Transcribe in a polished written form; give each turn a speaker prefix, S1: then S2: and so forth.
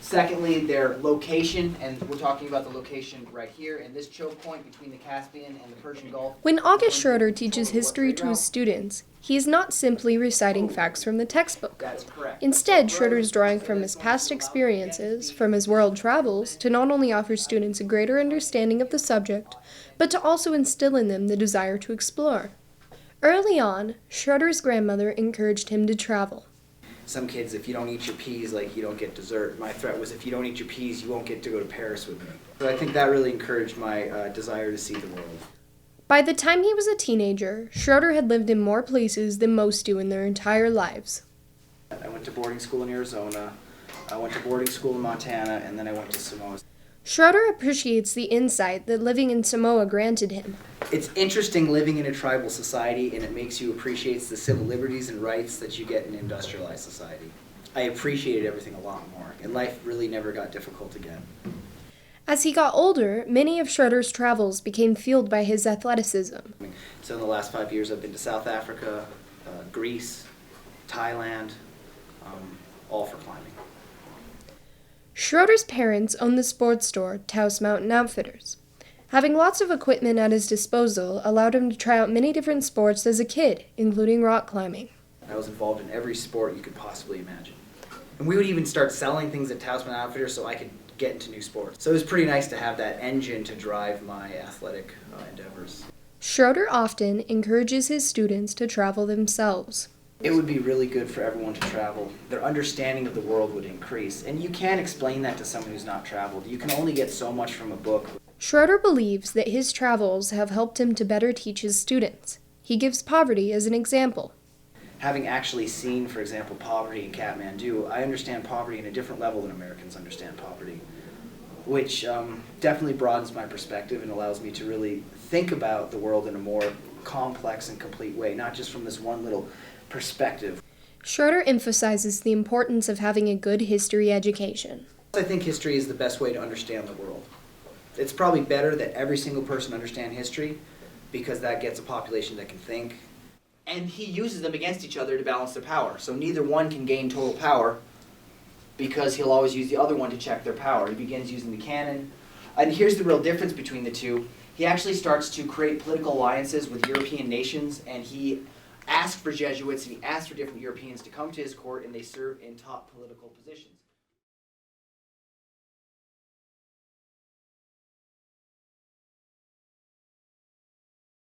S1: Secondly, their location, and we're talking about the location right here in this choke point between the Caspian and the Persian Gulf.
S2: When August Schroeder teaches history to his students, he is not simply reciting facts from the textbook.
S1: That's correct.
S2: Instead, Schroeder is drawing from his past experiences, from his world travels, to not only offer students a greater understanding of the subject, but to also instill in them the desire to explore. Early on, Schroeder's grandmother encouraged him to travel.
S1: Some kids, if you don't eat your peas, like, you don't get dessert. My threat was, if you don't eat your peas, you won't get to go to Paris with me. But I think that really encouraged my desire to see the world.
S2: By the time he was a teenager, Schroeder had lived in more places than most do in their entire lives.
S1: I went to boarding school in Arizona, I went to boarding school in Montana, and then I went to Samoa.
S2: Schroeder appreciates the insight that living in Samoa granted him.
S1: It's interesting living in a tribal society, and it makes you appreciate the civil liberties and rights that you get in industrialized society. I appreciated everything a lot more, and life really never got difficult again.
S2: As he got older, many of Schroeder's travels became fueled by his athleticism.
S1: So in the last 5 years, I've been to South Africa, Greece, Thailand, all for climbing.
S2: Schroeder's parents owned the sports store Taos Mountain Outfitters. Having lots of equipment at his disposal allowed him to try out many different sports as a kid, including rock climbing.
S1: I was involved in every sport you could possibly imagine. And we would even start selling things at Taos Mountain Outfitters so I could get into new sports. So it was pretty nice to have that engine to drive my athletic endeavors.
S2: Schroeder often encourages his students to travel themselves.
S1: It would be really good for everyone to travel. Their understanding of the world would increase. And you can't explain that to someone who's not traveled. You can only get so much from a book.
S2: Schroeder believes that his travels have helped him to better teach his students. He gives poverty as an example.
S1: Having actually seen, for example, poverty in Kathmandu, I understand poverty in a different level than Americans understand poverty, which definitely broadens my perspective and allows me to really think about the world in a more complex and complete way, not just from this one little perspective.
S2: Schroeder emphasizes the importance of having a good history education.
S1: I think history is the best way to understand the world. It's probably better that every single person understand history, because that gets a population that can think. And he uses them against each other to balance their power. So neither one can gain total power, because he'll always use the other one to check their power. He begins using the cannon. And here's the real difference between the two. He actually starts to create political alliances with European nations, and he asked for Jesuits, and he asked for different Europeans to come to his court, and they serve in top political positions.